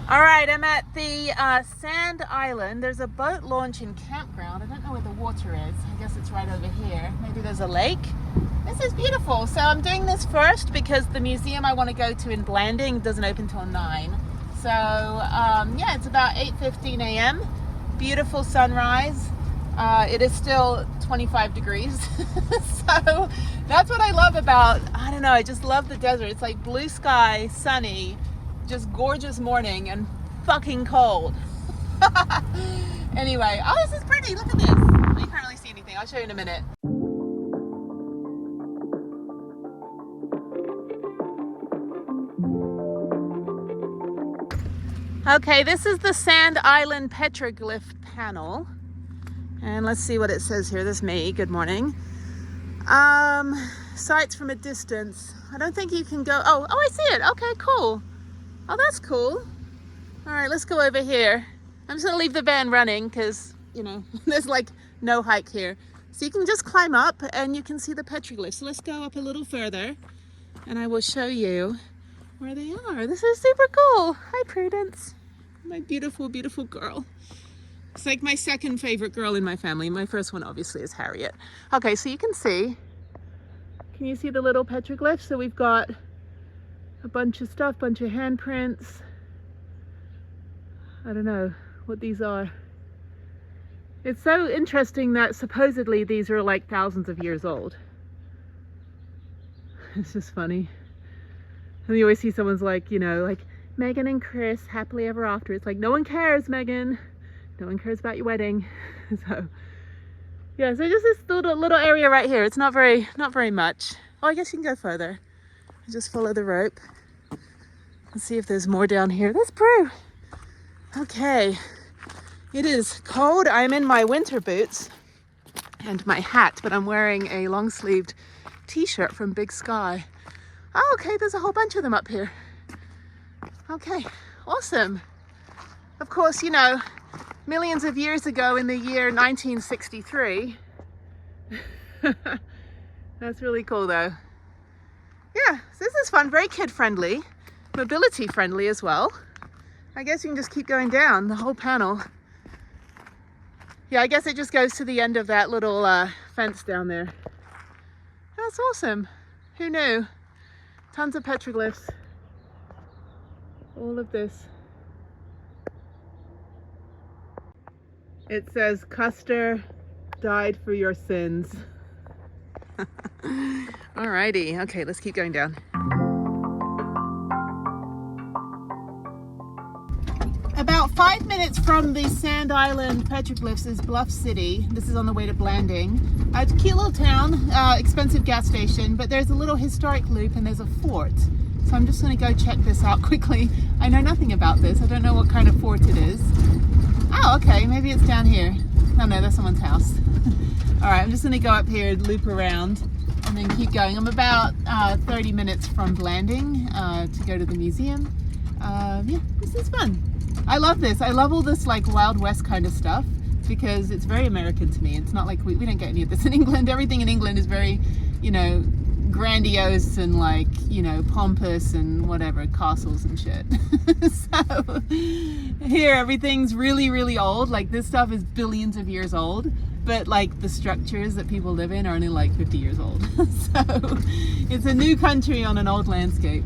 All right, I'm at the Sand Island. There's a boat launch and campground. I don't know where the water is. I guess it's right over here. Maybe there's a lake. This is beautiful. So I'm doing this first because the museum I want to go to in Blanding doesn't open till 9. So yeah, it's about 8:15 a.m. Beautiful sunrise. It is still 25 degrees. So that's what I love about, I don't know, I just love the desert. It's like blue sky, sunny, just gorgeous morning and fucking cold. Anyway, oh, this is pretty. Look at this. You can't really see anything. I'll show you in a minute. Okay, this is the Sand Island Petroglyph panel. And let's see what it says here. This is me. Good morning. Sights from a distance. I don't think you can go. Oh, I see it. Okay, cool. Oh, that's cool. All right, let's go over here. I'm just gonna leave the van running because, you know, there's like no hike here. So you can just climb up and you can see the petroglyphs. So let's go up a little further and I will show you where they are. This is super cool. Hi, Prudence. My beautiful, beautiful girl. It's like my second favorite girl in my family. My first one obviously is Harriet. Okay, so you can see you see the little petroglyphs? So we've got a bunch of stuff, bunch of handprints. I don't know what these are. It's so interesting that supposedly these are like thousands of years old. It's just funny. And you always see someone's like, you know, like Megan and Chris happily ever after. It's like, no one cares, Megan. No one cares about your wedding. So yeah, so just this little area right here. It's not very much. Oh, I guess you can go further. Just follow the rope. Let's see if there's more down here. That's Prue. Okay, it is cold. I'm in my winter boots and my hat, but I'm wearing a long-sleeved t-shirt from Big Sky. Oh, okay, there's a whole bunch of them up here. Okay, awesome. Of course, you know, millions of years ago in the year 1963. That's really cool though. Yeah, so this is fun, very kid-friendly, mobility-friendly as well. I guess you can just keep going down the whole panel. Yeah, I guess it just goes to the end of that little fence down there. That's awesome. Who knew? Tons of petroglyphs. All of this. It says, Custer died for your sins. Alrighty, okay, let's keep going down. About 5 minutes from the Sand Island petroglyphs is Bluff City. This is on the way to Blanding. It's a cute little town, expensive gas station, but there's a little historic loop and there's a fort. So I'm just gonna go check this out quickly. I know nothing about this. I don't know what kind of fort it is. Oh, okay, maybe it's down here. Oh no, that's someone's house. All right, I'm just gonna go up here, loop around, and then keep going. I'm about 30 minutes from Blanding to go to the museum. Yeah, this is fun. I love this. I love all this like Wild West kind of stuff because it's very American to me. It's not like we don't get any of this in England. Everything in England is very, you know, grandiose and like, you know, pompous and whatever, castles and shit. So here everything's really, really old. Like this stuff is billions of years old, but like the structures that people live in are only like 50 years old. So it's a new country on an old landscape.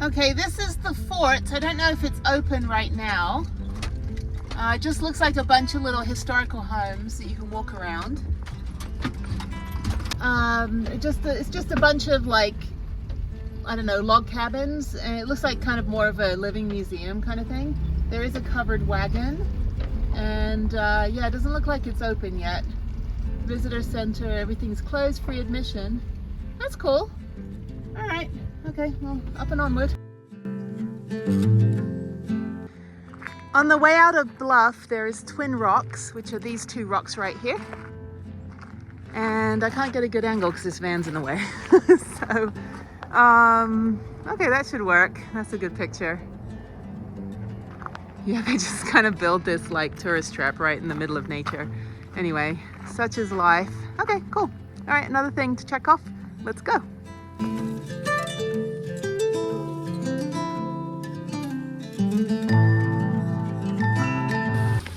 Okay, this is the fort. I don't know if it's open right now. It just looks like a bunch of little historical homes that you can walk around. It's just a bunch of like, I don't know, log cabins, and it looks like kind of more of a living museum kind of thing. There is a covered wagon, and yeah, it doesn't look like it's open yet. Visitor center, everything's closed, free admission. That's cool. All right, okay, well, up and onward. On the way out of Bluff, there is Twin Rocks, which are these two rocks right here. And I can't get a good angle because this van's in the way. So, okay, that should work. That's a good picture. Yeah, they just kind of build this like tourist trap right in the middle of nature. Anyway, such is life. Okay, cool. All right, another thing to check off. Let's go.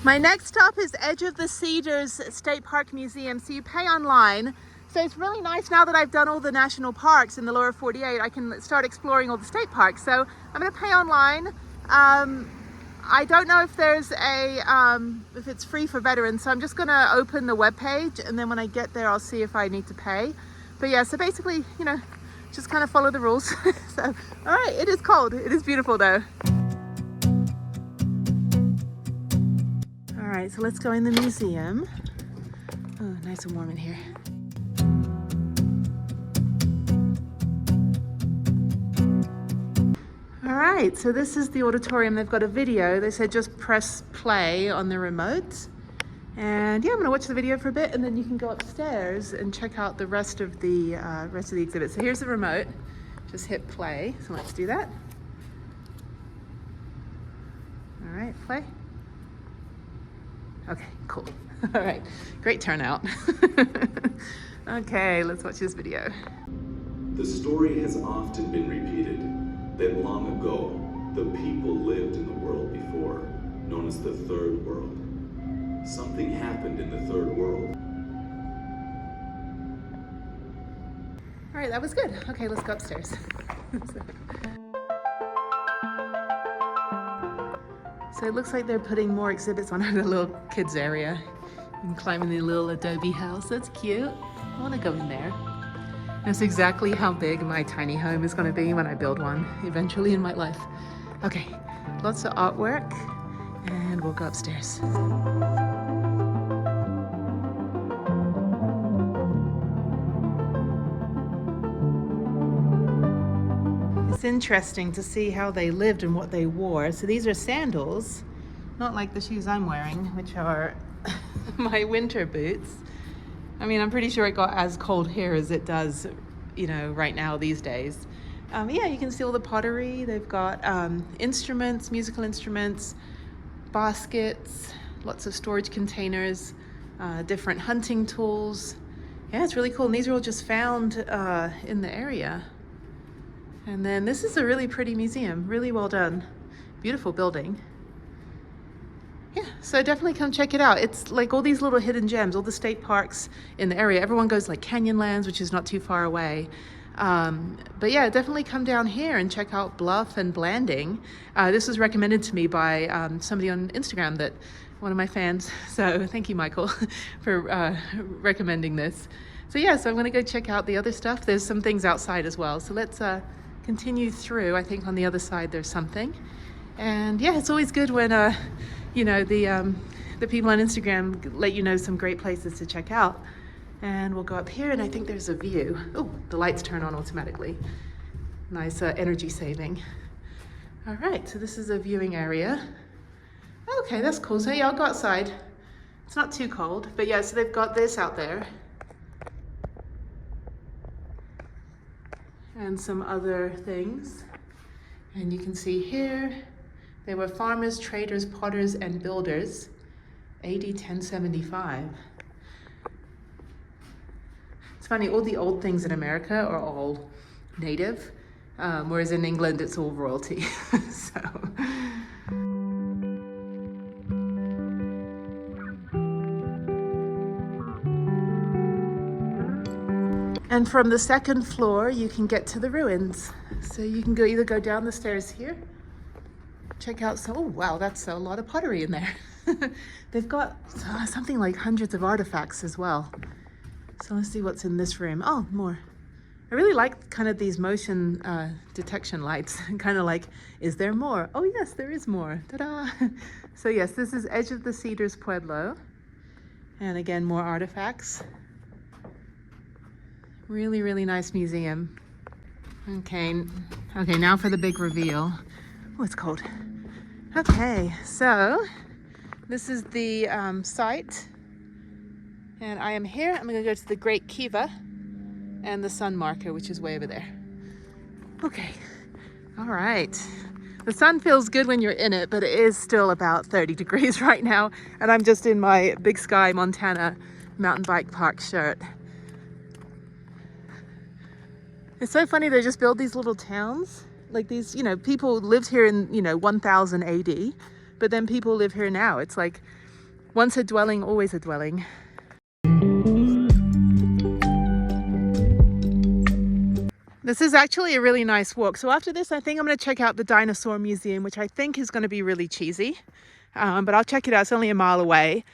My next stop is Edge of the Cedars State Park Museum. So you pay online. So it's really nice now that I've done all the national parks in the lower 48, I can start exploring all the state parks. So I'm going to pay online. I don't know if there's if it's free for veterans. So I'm just going to open the webpage, and then when I get there, I'll see if I need to pay. But yeah, so basically, you know, just kind of follow the rules. So, all right, it is cold. It is beautiful though. All right, so let's go in the museum. Oh, nice and warm in here. All right, so this is the auditorium. They've got a video. They said just press play on the remote. And yeah, I'm gonna watch the video for a bit, and then you can go upstairs and check out the rest of the exhibit. So here's the remote. Just hit play. So let's do that. All right, play. Okay, cool. All right, great turnout. Okay, let's watch this video. The story has often been repeated that long ago, the people lived in the world before, known as the Third World. Something happened in the Third World. All right, that was good. Okay, let's go upstairs. So it looks like they're putting more exhibits on the little kids area. You can climb in the little Adobe house. That's cute. I want to go in there. That's exactly how big my tiny home is going to be when I build one eventually in my life. Okay, lots of artwork, and we'll go upstairs. It's interesting to see how they lived and what they wore. So these are sandals, not like the shoes I'm wearing, which are my winter boots. I mean, I'm pretty sure it got as cold here as it does, you know, right now these days. Yeah, you can see all the pottery. They've got instruments, musical instruments, baskets, lots of storage containers, different hunting tools. Yeah, it's really cool. And these are all just found in the area. And then this is a really pretty museum, really well done. Beautiful building. Yeah, so definitely come check it out. It's like all these little hidden gems, all the state parks in the area. Everyone goes like Canyonlands, which is not too far away. But yeah, definitely come down here and check out Bluff and Blanding. This was recommended to me by somebody on Instagram, that one of my fans. So thank you, Michael, for recommending this. So yeah, so I'm gonna go check out the other stuff. There's some things outside as well. So let's continue through. I think on the other side there's something. And yeah, it's always good when you know, the people on Instagram let you know some great places to check out. And we'll go up here, and I think there's a view. Oh, the lights turn on automatically. Nice energy saving. All right, so this is a viewing area. Okay, that's cool. So yeah, I'll go outside. It's not too cold, but yeah, so they've got this out there. And some other things. And you can see here, they were farmers, traders, potters, and builders, AD 1075. It's funny, all the old things in America are all native, whereas in England it's all royalty. So. And from the second floor, you can get to the ruins. So you can either go down the stairs here, check out, oh wow, that's a lot of pottery in there. They've got something like hundreds of artifacts as well. So let's see what's in this room. Oh, more. I really like kind of these motion detection lights. Kind of like, is there more? Oh yes, there is more. Ta-da! So yes, this is Edge of the Cedars Pueblo. And again, more artifacts. Really, really nice museum. Okay, now for the big reveal. Oh, it's cold. Okay, so this is the site. And I am here. I'm gonna go to the Great Kiva and the sun marker, which is way over there. Okay, all right. The sun feels good when you're in it, but it is still about 30 degrees right now. And I'm just in my Big Sky, Montana mountain bike park shirt. It's so funny, they just build these little towns like these, you know, people lived here in, you know, 1000 AD, but then people live here now. It's like once a dwelling, always a dwelling. This is actually a really nice walk. So after this, I think I'm going to check out the dinosaur museum, which I think is going to be really cheesy. But I'll check it out. It's only a mile away.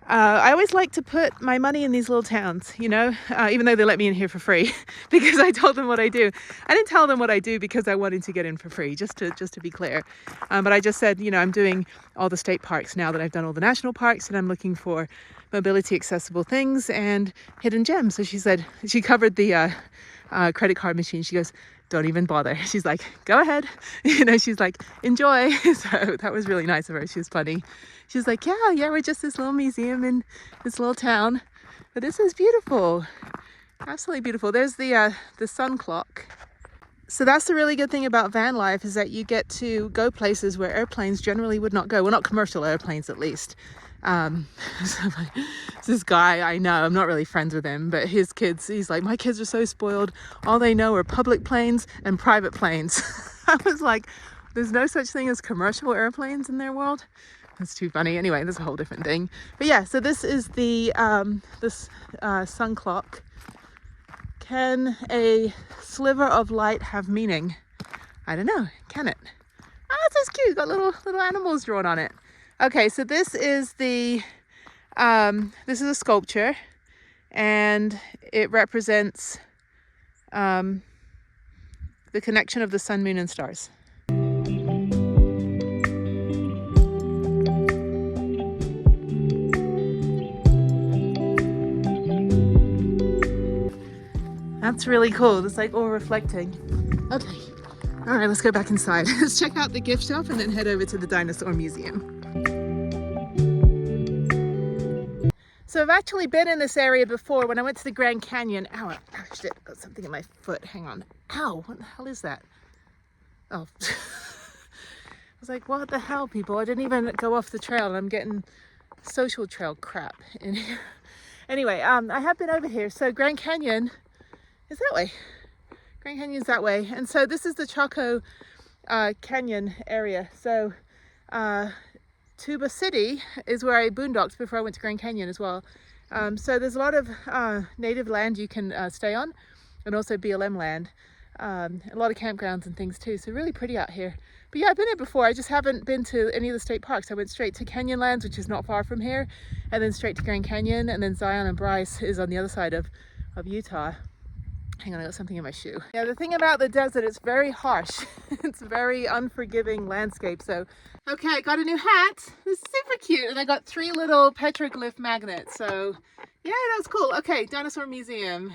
I always like to put my money in these little towns, you know, even though they let me in here for free because I told them what I do. I didn't tell them what I do because I wanted to get in for free, just to be clear. But I just said, you know, I'm doing all the state parks now that I've done all the national parks, and I'm looking for mobility accessible things and hidden gems. So she said, she covered the credit card machine. She goes, don't even bother. She's like, go ahead. You know, she's like, enjoy. So that was really nice of her. She was funny. She's like, yeah, we're just this little museum in this little town. But this is beautiful. Absolutely beautiful. There's the sun clock. So that's the really good thing about van life, is that you get to go places where airplanes generally would not go. Well, not commercial airplanes, at least. So this guy I know, I'm not really friends with him, but his kids, he's like, my kids are so spoiled. All they know are public planes and private planes. I was like, there's no such thing as commercial airplanes in their world. That's too funny. Anyway, that's a whole different thing. But yeah, so this is the sun clock. Can a sliver of light have meaning? I don't know. Can it? Oh, that's cute. Got little animals drawn on it. Okay, so this is a sculpture, and it represents the connection of the sun, moon, and stars. That's really cool. It's like all reflecting. Okay. All right, let's go back inside. Let's check out the gift shop and then head over to the dinosaur museum. So I've actually been in this area before when I went to the Grand Canyon. Ow, shit, got something in my foot. Hang on. Ow, what the hell is that? Oh. I was like, what the hell, people? I didn't even go off the trail and I'm getting social trail crap in here. Anyway, I have been over here. So Grand Canyon is that way. Grand Canyon's that way. And so this is the Chaco Canyon area. So Tuba City is where I boondocked before I went to Grand Canyon as well. So there's a lot of native land you can stay on, and also BLM land. A lot of campgrounds and things too. So really pretty out here. But yeah, I've been here before. I just haven't been to any of the state parks. I went straight to Canyonlands, which is not far from here, and then straight to Grand Canyon, and then Zion and Bryce is on the other side of Utah. Hang on, I got something in my shoe. Yeah, the thing about the desert, it's very harsh. It's a very unforgiving landscape. So, okay, I got a new hat. This is super cute. And I got 3 little petroglyph magnets. So, yeah, that was cool. Okay, dinosaur museum.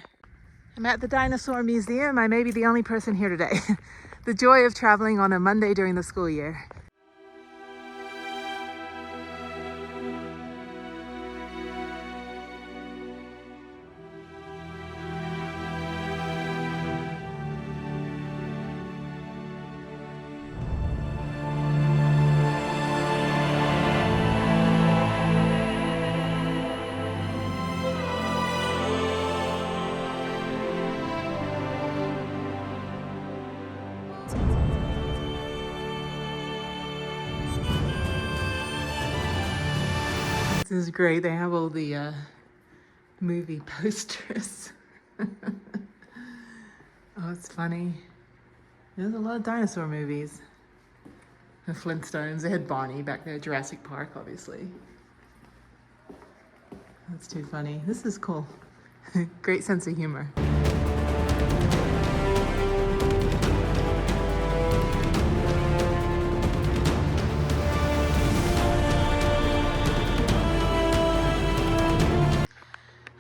I'm at the dinosaur museum. I may be the only person here today. The joy of traveling on a Monday during the school year. This is great. They have all the movie posters. Oh, it's funny. There's a lot of dinosaur movies. The Flintstones. They had Barney back there. Jurassic Park, obviously. That's too funny. This is cool. Great sense of humor.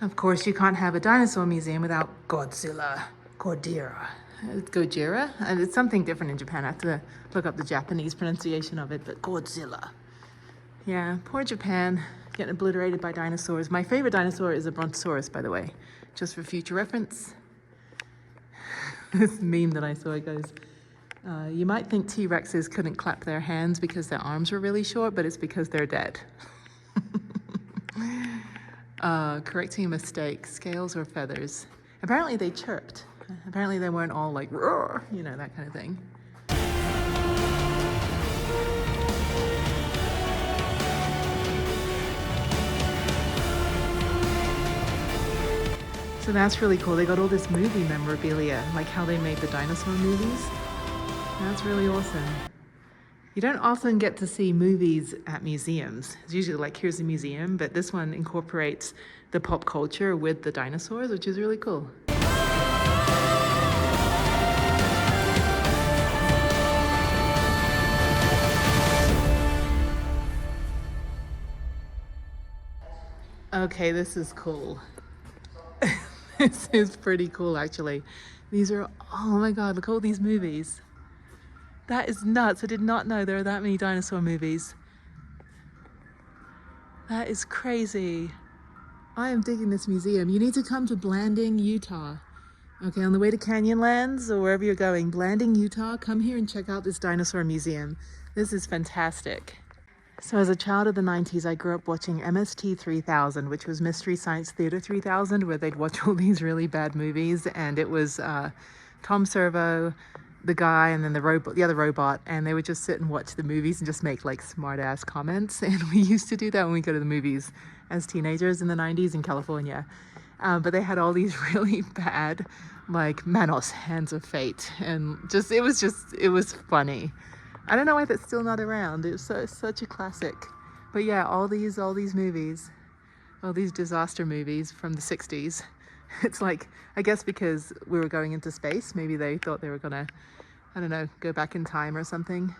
Of course, you can't have a dinosaur museum without Godzilla. Gojira. And it's something different in Japan. I have to look up the Japanese pronunciation of it, but Godzilla. Yeah, poor Japan, getting obliterated by dinosaurs. My favorite dinosaur is a brontosaurus, by the way, just for future reference. This meme that I saw, it goes, you might think T-Rexes couldn't clap their hands because their arms were really short, but it's because they're dead. Correcting a mistake, scales or feathers. Apparently they chirped. Apparently they weren't all like, roar, you know, that kind of thing. So that's really cool. They got all this movie memorabilia, like how they made the dinosaur movies. That's really awesome. You don't often get to see movies at museums. It's usually like, here's a museum, but this one incorporates the pop culture with the dinosaurs, which is really cool. Okay, this is cool. This is pretty cool, actually. These are, oh my God, look at all these movies. That is nuts. I did not know there are that many dinosaur movies. That is crazy. I am digging this museum. You need to come to Blanding, Utah. Okay, on the way to Canyonlands or wherever you're going, Blanding, Utah, come here and check out this dinosaur museum. This is fantastic. So as a child of the 90s, I grew up watching MST 3000, which was Mystery Science Theater 3000, where they'd watch all these really bad movies. And it was Tom Servo, the guy, and then the other robot. And they would just sit and watch the movies and just make like smart ass comments. And we used to do that when we go to the movies as teenagers in the 90s in California. But they had all these really bad, like Manos, Hands of Fate. And it was funny. I don't know why that's still not around. It was such a classic. But yeah, all these movies, all these disaster movies from the 60s. It's like, I guess because we were going into space, maybe they thought they were gonna, I don't know, go back in time or something.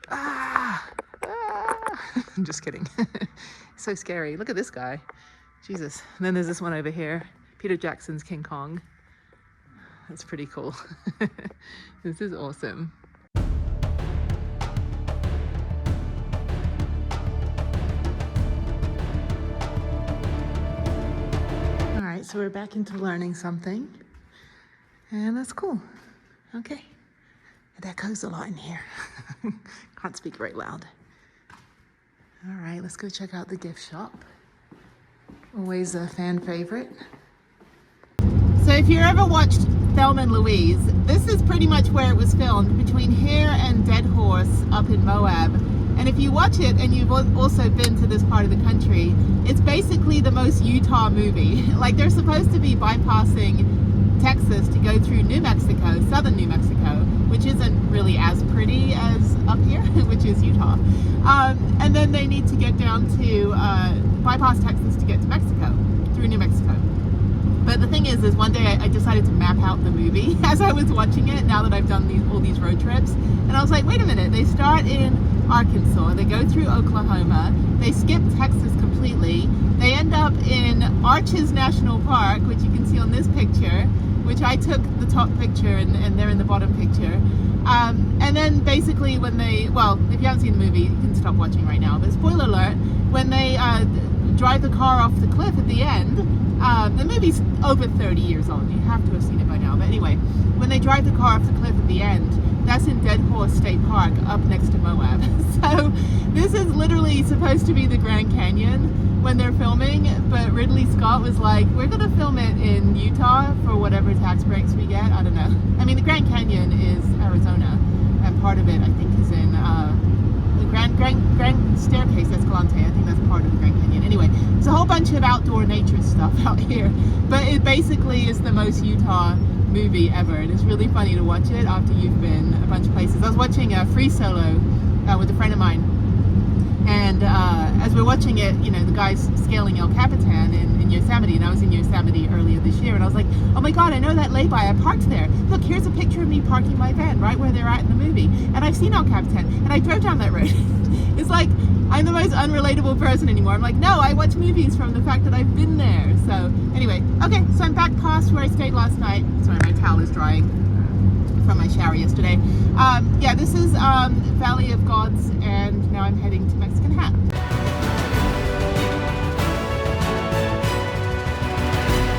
I'm just kidding. So scary. Look at this guy. Jesus. And then there's this one over here, Peter Jackson's King Kong. That's pretty cool. This is awesome. So we're back into learning something, and that's cool. Okay, it echoes a lot in here. Can't speak very loud. All right, let's go check out the gift shop. Always a fan favorite. So if you ever watched Thelma and Louise, this is pretty much where it was filmed, between here and Dead Horse up in Moab. And if you watch it and you've also been to this part of the country, it's basically the most Utah movie. Like they're supposed to be bypassing Texas to go through New Mexico, southern New Mexico, which isn't really as pretty as up here, which is Utah. And then they need to get down to bypass Texas to get to Mexico, through New Mexico. But the thing is one day I decided to map out the movie as I was watching it, now that I've done all these road trips. And I was like, wait a minute, they start in Arkansas, they go through Oklahoma, they skip Texas completely, they end up in Arches National Park, which you can see on this picture, which I took the top picture and they're in the bottom picture. And then basically when they, well, if you haven't seen the movie, you can stop watching right now, but spoiler alert, when they drive the car off the cliff at the end, the movie's over 30 years old, you have to have seen it by now, but anyway, when they drive the car off the cliff at the end, that's in Dead Horse State Park up next to Moab. So this is literally supposed to be the Grand Canyon when they're filming, but Ridley Scott was like, we're gonna film it in Utah for whatever tax breaks we get. I don't know. I mean, the Grand Canyon is Arizona, and part of it I think is in the Grand Staircase Escalante. I think that's part of the Grand Canyon. Anyway, there's a whole bunch of outdoor nature stuff out here, but it basically is the most Utah movie ever, and it's really funny to watch it after you've been a bunch of places. I was watching a Free Solo with a friend of mine, and as we're watching it, you know, the guy's scaling El Capitan in Yosemite, and I was in Yosemite earlier this year, and I was like, oh my god, I know that lay-by, I parked there. Look, here's a picture of me parking my van right where they're at in the movie, and I've seen El Capitan, and I drove down that road. It's like, I'm the most unrelatable person anymore. I'm like, no, I watch movies from the fact that I've been there. So anyway, okay, so I'm back past where I stayed last night. Sorry, my towel is drying from my shower yesterday. Yeah, this is Valley of Gods, and now I'm heading to Mexican Hat.